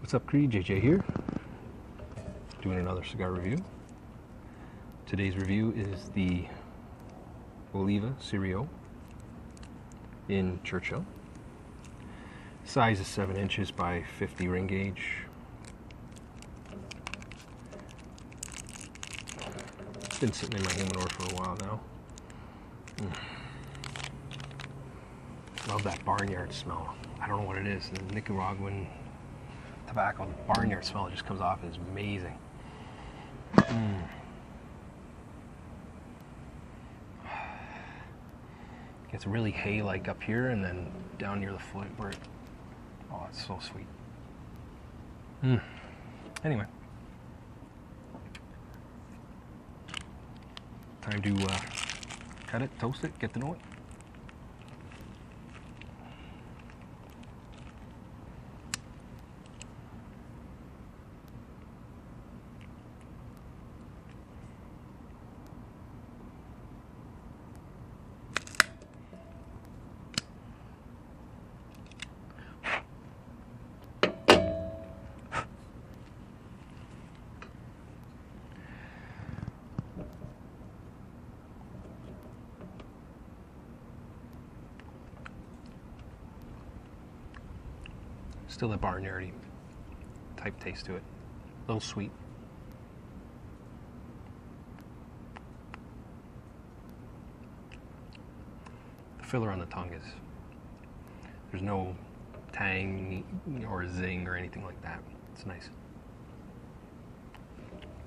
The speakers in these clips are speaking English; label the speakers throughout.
Speaker 1: What's up, Creed? JJ here, doing another cigar review. Today's review is the Oliva Serie in Churchill. Size is 7 inches by 50 ring gauge. It's been sitting in my humidor for a while now. Love that barnyard smell. I don't know what it is. The Nicaraguan tobacco, the barnyard smell just comes off. It's amazing. Gets really hay-like up here and then down near the foot where it, oh, it's so sweet. Anyway, time to cut it, toast it, get to know it. Still a barnyardy type taste to it. A little sweet. The filler on the tongue is, there's no tang or zing or anything like that. It's nice.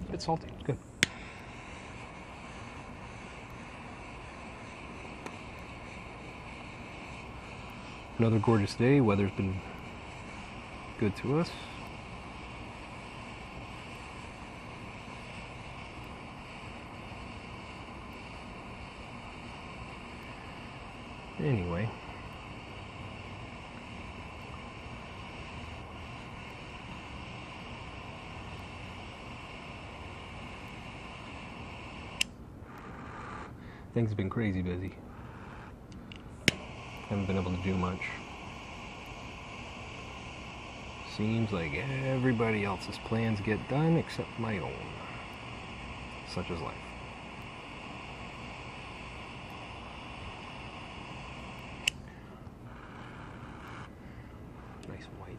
Speaker 1: A bit salty. Good. Another gorgeous day. Weather's been good to us. Anyway, things have been crazy busy. Haven't been able to do much. Seems like everybody else's plans get done except my own. Such is life. Nice and white.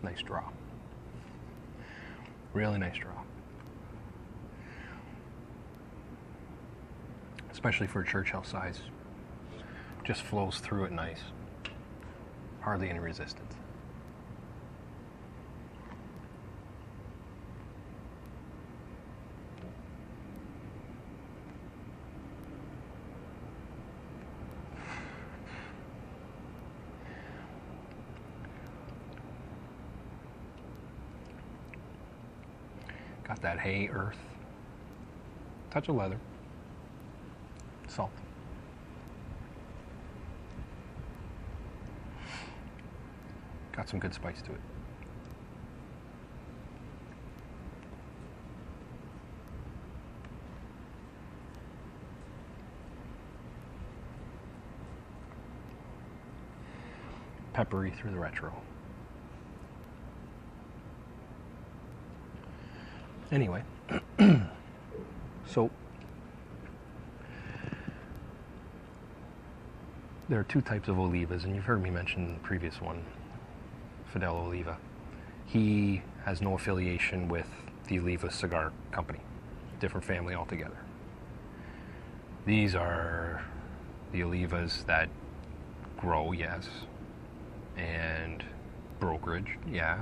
Speaker 1: Nice draw. Really nice draw. Especially for a Churchill size. Just flows through it nice. Hardly any resistance. Got that hay, earth, touch of leather, salt. Got some good spice to it. Peppery through the retro. Anyway, so there are two types of Olivas, and you've heard me mention the previous one, Fidel Oliva. He has no affiliation with the Oliva cigar company, different family altogether. These are the Olivas that grow, yes, and brokerage, yeah,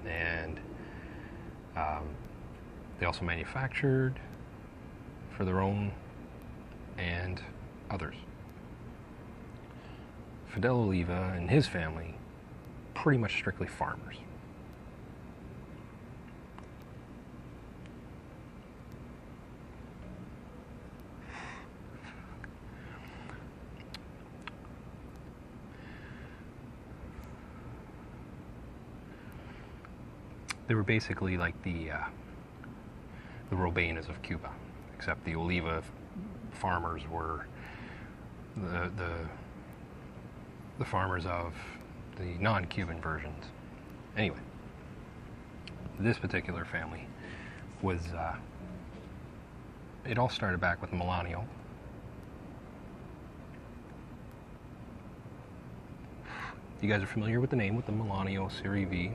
Speaker 1: and they also manufactured for their own and others. Fidel Oliva and his family, pretty much strictly farmers. They were basically like the Robanas of Cuba, except the Oliva farmers were the farmers of the non-Cuban versions. Anyway, this particular family was, it all started back with Mellow. You guys are familiar with the name, with the Mellow Serie V.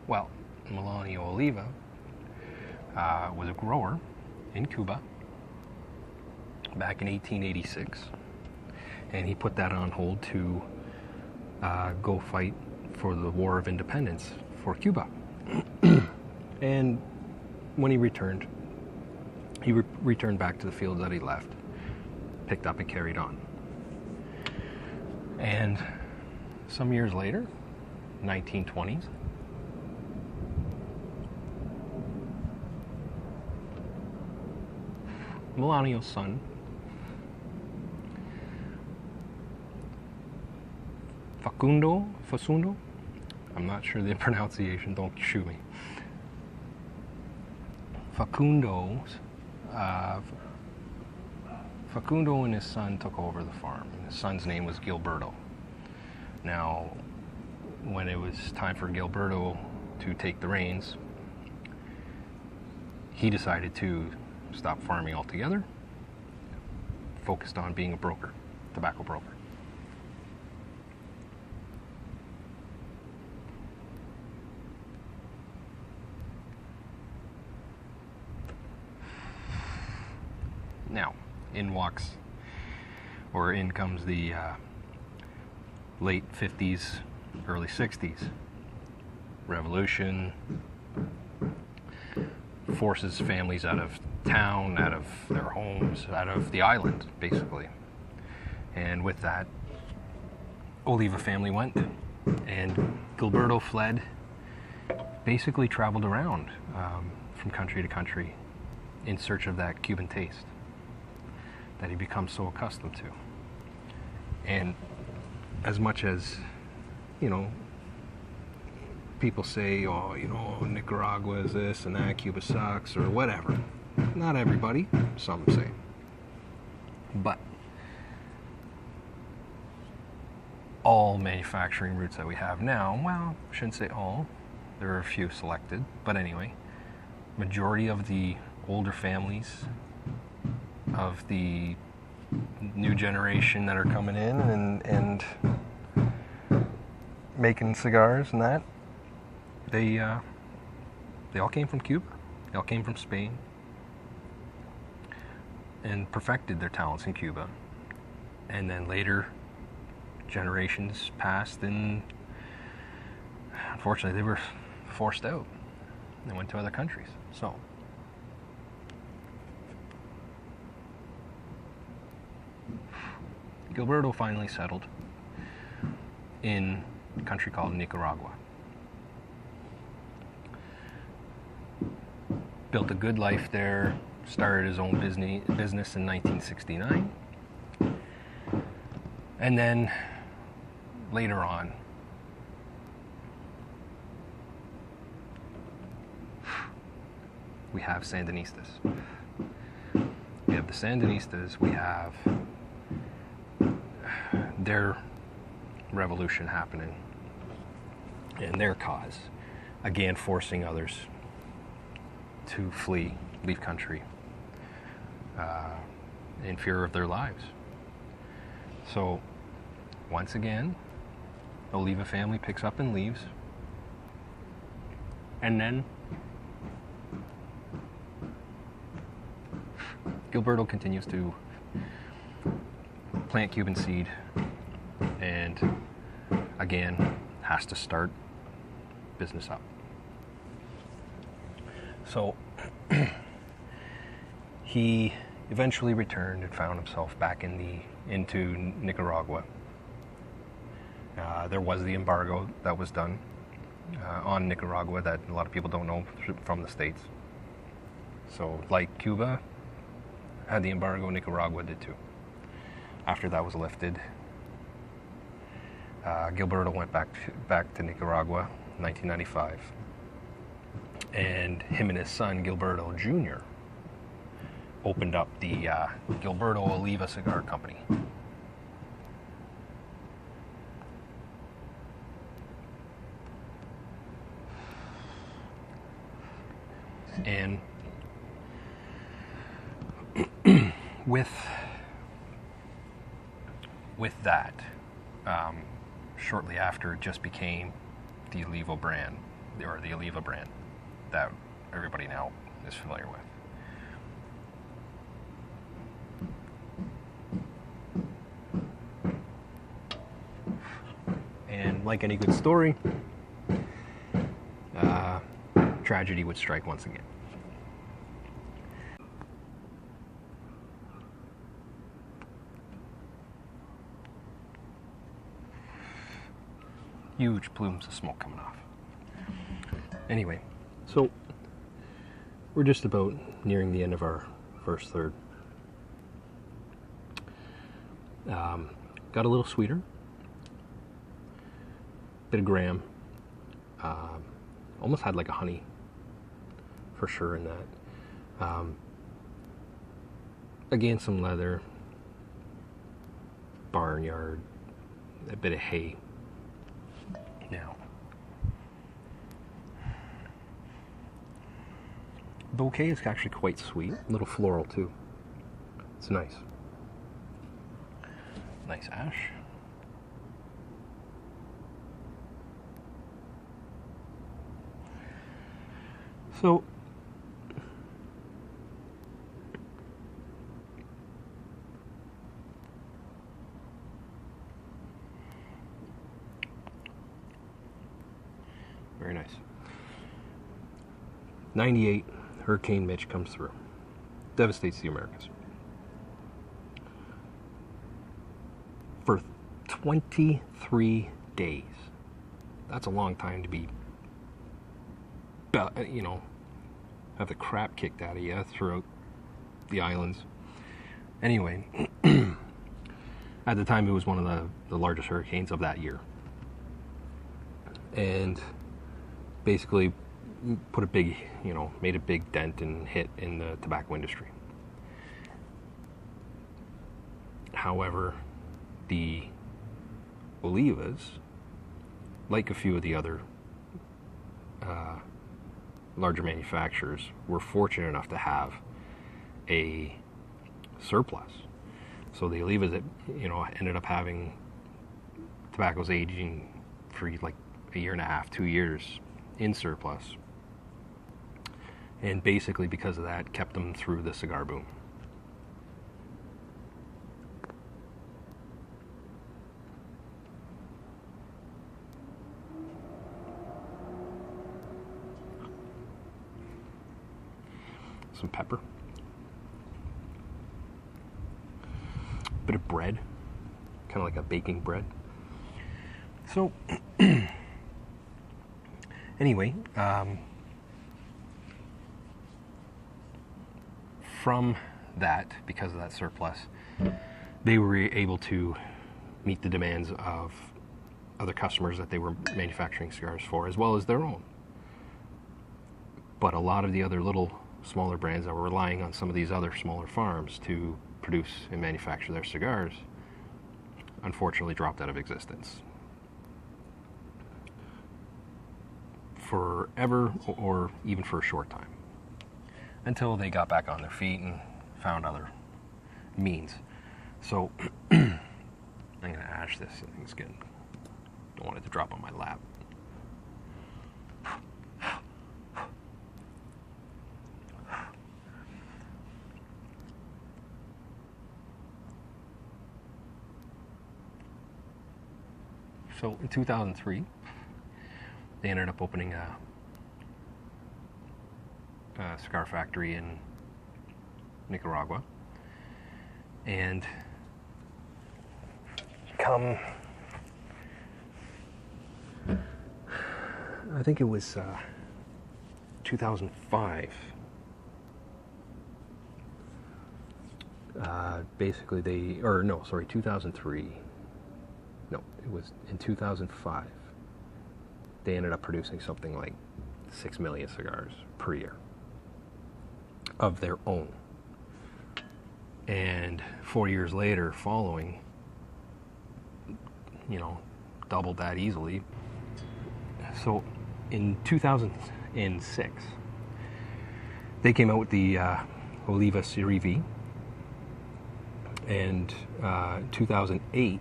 Speaker 1: Well, Mellow Oliva was a grower in Cuba back in 1886, and he put that on hold to go fight for the War of Independence for Cuba. And when he returned, returned back to the fields that he left, picked up and carried on. And some years later, 1920s, Mellow's son, Facundo, I'm not sure the pronunciation, don't shoot me. Facundo and his son took over the farm. His son's name was Gilberto. Now, when it was time for Gilberto to take the reins, he decided to stop farming altogether, focused on being a broker, tobacco broker. Now, in comes the late 50s, early 60s. Revolution forces families out of town, out of their homes, out of the island, basically. And with that, Oliva family went, and Gilberto fled, basically traveled around from country to country in search of that Cuban taste that he becomes so accustomed to. And as much as, people say, oh, Nicaragua is this and that, Cuba sucks, or whatever. Not everybody, some say. But all manufacturing routes that we have now, well, I shouldn't say all, there are a few selected, but anyway, majority of the older families of the new generation that are coming in and making cigars and that, they all came from Cuba. They all came from Spain and perfected their talents in Cuba. And then later generations passed, and unfortunately they were forced out. They went to other countries. So Gilberto finally settled in a country called Nicaragua. Built a good life there, started his own business in 1969. And then later on, we have Sandinistas. We have the Sandinistas, we have their revolution happening and their cause, again forcing others to flee, leave country in fear of their lives. So once again, the Oliva family picks up and leaves, and then Gilberto continues to plant Cuban seed, and again has to start business up. So he eventually returned and found himself back into Nicaragua. There was the embargo that was done on Nicaragua that a lot of people don't know from the States. So like Cuba had the embargo, Nicaragua did too. After that was lifted, Gilberto went back to Nicaragua, 1995. And him and his son, Gilberto Jr., opened up the Gilberto Oliva Cigar Company. And with that, shortly after, it just became the Oliva brand, or the Oliva brand that everybody now is familiar with. And like any good story, tragedy would strike once again. Huge plumes of smoke coming off. Anyway, so we're just about nearing the end of our first third. Got a little sweeter, bit of graham, almost had like a honey for sure in that. Again, some leather, barnyard, a bit of hay. Now, bouquet is actually quite sweet, a little floral too. It's nice. Nice ash. So, very nice. 98, Hurricane Mitch comes through. Devastates the Americas. For 23 days. That's a long time to be, you know, have the crap kicked out of you throughout the islands. Anyway, at the time it was one of the largest hurricanes of that year. And basically put a big, you know, made a big dent and hit in the tobacco industry. However, the Olivas, like a few of the other larger manufacturers, were fortunate enough to have a surplus. So the Olivas that, you know, ended up having tobaccos aging for like a year and a half, 2 years in surplus. And basically because of that, kept them through the cigar boom. Some pepper. Bit of bread. Kind of like a baking bread. So, anyway, from that, because of that surplus, they were able to meet the demands of other customers that they were manufacturing cigars for, as well as their own. But a lot of the other little smaller brands that were relying on some of these other smaller farms to produce and manufacture their cigars, unfortunately dropped out of existence. Forever, or even for a short time, until they got back on their feet and found other means. So I'm gonna ash this. I think it's good. Don't want it to drop on my lap. So in 2003, they ended up opening a cigar factory in Nicaragua. And come, I think it was 2005, basically 2003. No, it was in 2005. they ended up producing something like 6 million cigars per year of their own. And 4 years later, following, doubled that easily. So in 2006, they came out with the Oliva Serie V. And 2008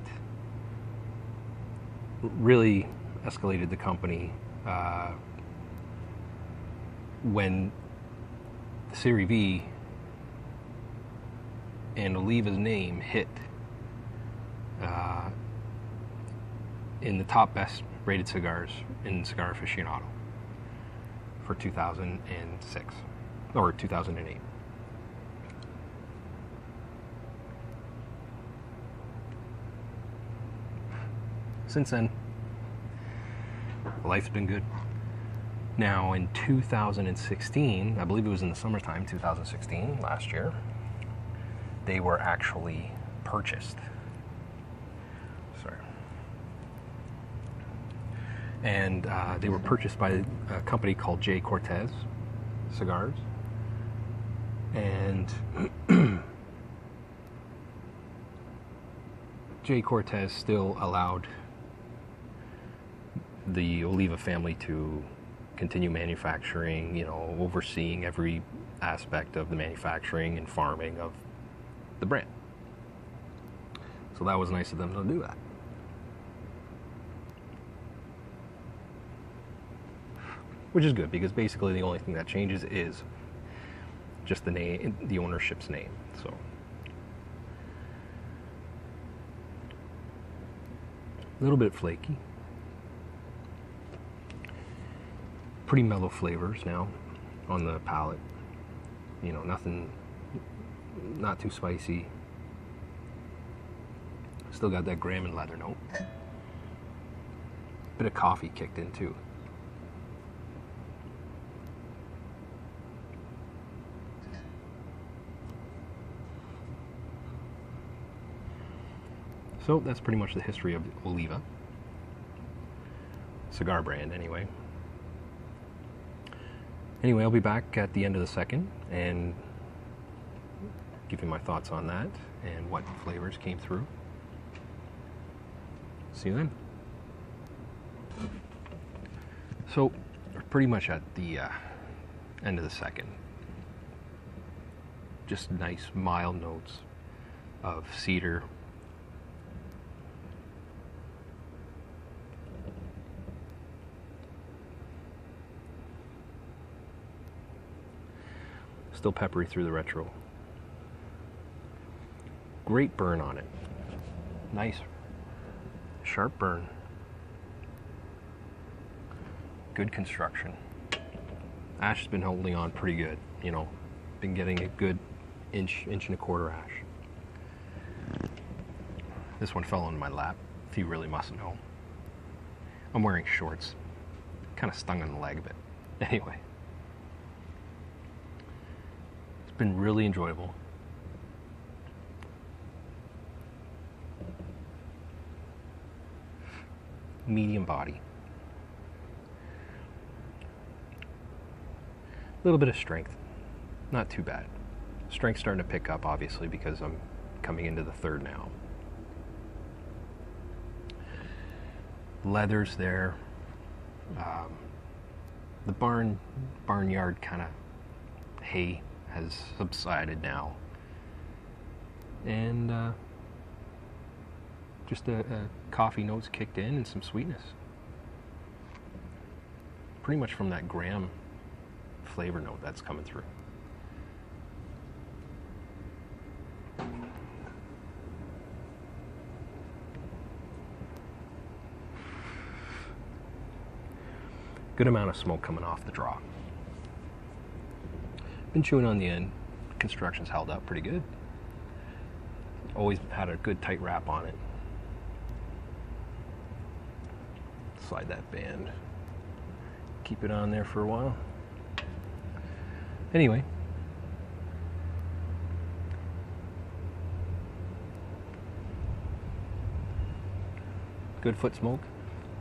Speaker 1: really escalated the company when the Serie V and Oliva's name hit in the top best rated cigars in Cigar Aficionado for 2006 or 2008. Since then, life's been good. Now in 2016, I believe it was in the summertime, 2016, last year, they were actually purchased. Sorry. And they were purchased by a company called J. Cortez Cigars. And J. Cortez still allowed the Oliva family to continue manufacturing, overseeing every aspect of the manufacturing and farming of the brand. So that was nice of them to do that. Which is good, because basically the only thing that changes is just the name, the ownership's name. So a little bit flaky. Pretty mellow flavors now on the palate. Nothing, not too spicy. Still got that graham and leather note. Bit of coffee kicked in too. So that's pretty much the history of Oliva. Cigar brand, anyway. Anyway, I'll be back at the end of the second and give you my thoughts on that and what flavors came through. See you then. So, we're pretty much at the end of the second. Just nice, mild notes of cedar. Still peppery through the retro. Great burn on it. Nice, sharp burn. Good construction. Ash has been holding on pretty good. Been getting a good inch and a quarter ash. This one fell on my lap, if you really must know. I'm wearing shorts. Kind of stung on the leg a bit. Anyway. Been really enjoyable. Medium body. A little bit of strength. Not too bad. Strength's starting to pick up, obviously, because I'm coming into the third now. Leather's there. The barnyard kind of hay has subsided now, and just a coffee notes kicked in and some sweetness, pretty much from that graham flavor note that's coming through. Good amount of smoke coming off the draw. Been chewing on the end. Construction's held up pretty good. Always had a good tight wrap on it. Slide that band. Keep it on there for a while. Anyway. Good foot smoke.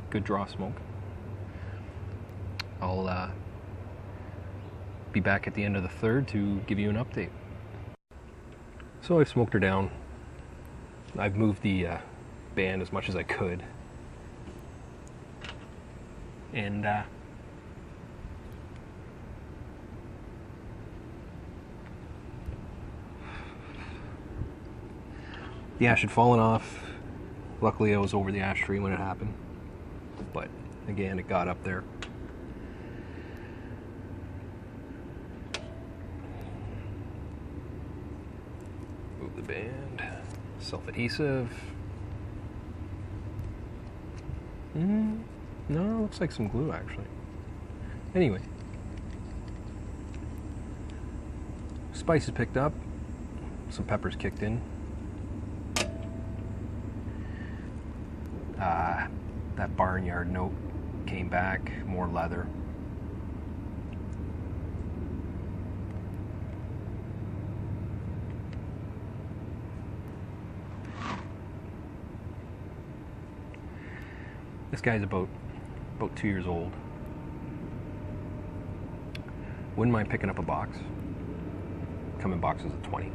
Speaker 1: Good draw smoke. I'll be back at the end of the third to give you an update. So I've smoked her down. I've moved the band as much as I could. And the ash had fallen off. Luckily I was over the ash tree when it happened. But again, it got up there. Move the band. Self-adhesive. No, it looks like some glue actually. Anyway. Spices picked up. Some peppers kicked in. That barnyard note came back. More leather. This guy's about 2 years old. Wouldn't mind picking up a box. Come in boxes of 20.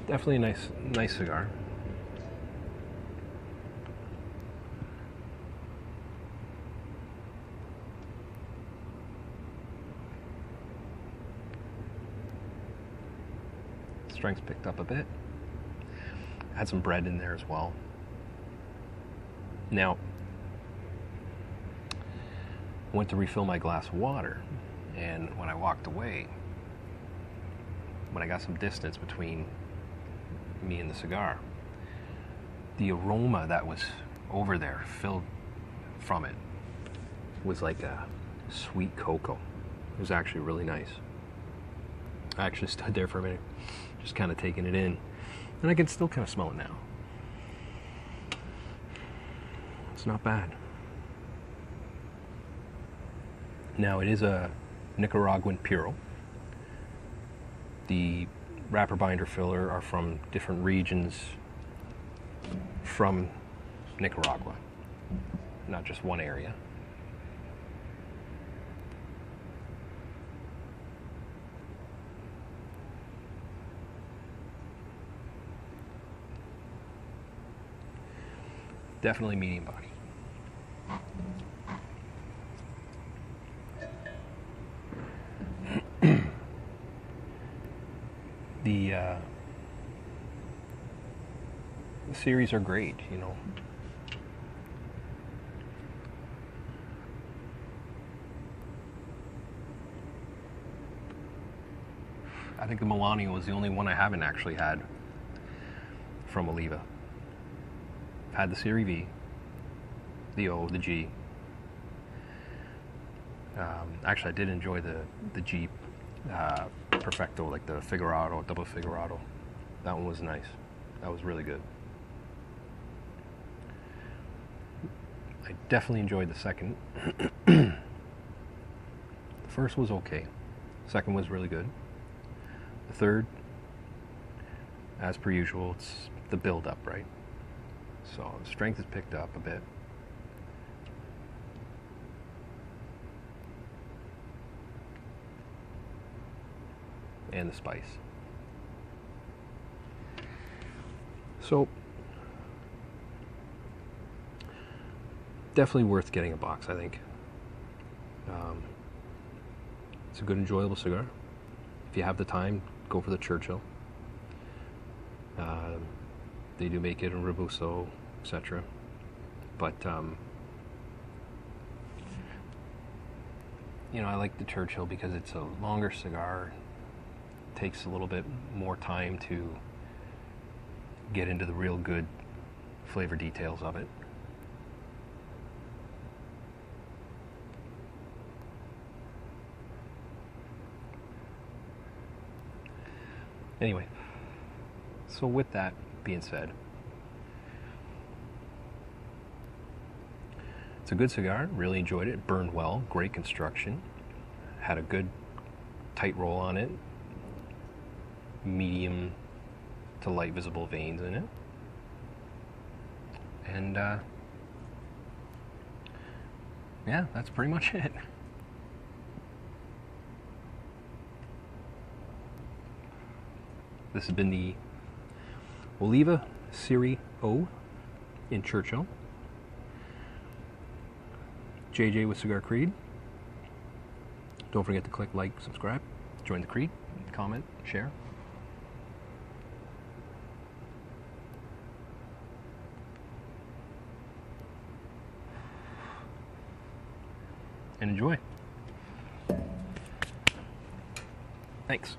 Speaker 1: Definitely a nice cigar. Strength's picked up a bit. Had some bread in there as well. Now, I went to refill my glass of water, and when I walked away, when I got some distance between me and the cigar, the aroma that was over there, filled from it, was like a sweet cocoa. It was actually really nice. I actually stood there for a minute, just kind of taking it in. And I can still kind of smell it now. It's not bad. Now, it is a Nicaraguan Puro. The wrapper binder filler are from different regions from Nicaragua, not just one area. Definitely medium body. The series are great, you know. I think the Mellow was the only one I haven't actually had from Oliva. Had the Serie V, the O, the G. Actually, I did enjoy the G Perfecto, like the Figurado, double Figurado. That one was nice. That was really good. I definitely enjoyed the second. The first was okay. The second was really good. The third, as per usual, it's the build-up, right? So strength has picked up a bit. And the spice. So definitely worth getting a box, I think. It's a good, enjoyable cigar. If you have the time, go for the Churchill. They do make it in Robusto, etc. But you know, I like the Churchill because it's a longer cigar. It takes a little bit more time to get into the real good flavor details of it. Anyway, so with that being said, it's a good cigar. Really enjoyed it. Burned well. Great construction. Had a good tight roll on it. Medium to light visible veins in it. And yeah, that's pretty much it. This has been the Oliva Serie O in Churchill. JJ with Cigar Creed. Don't forget to click like, subscribe, join the Creed, comment, share. And enjoy. Thanks.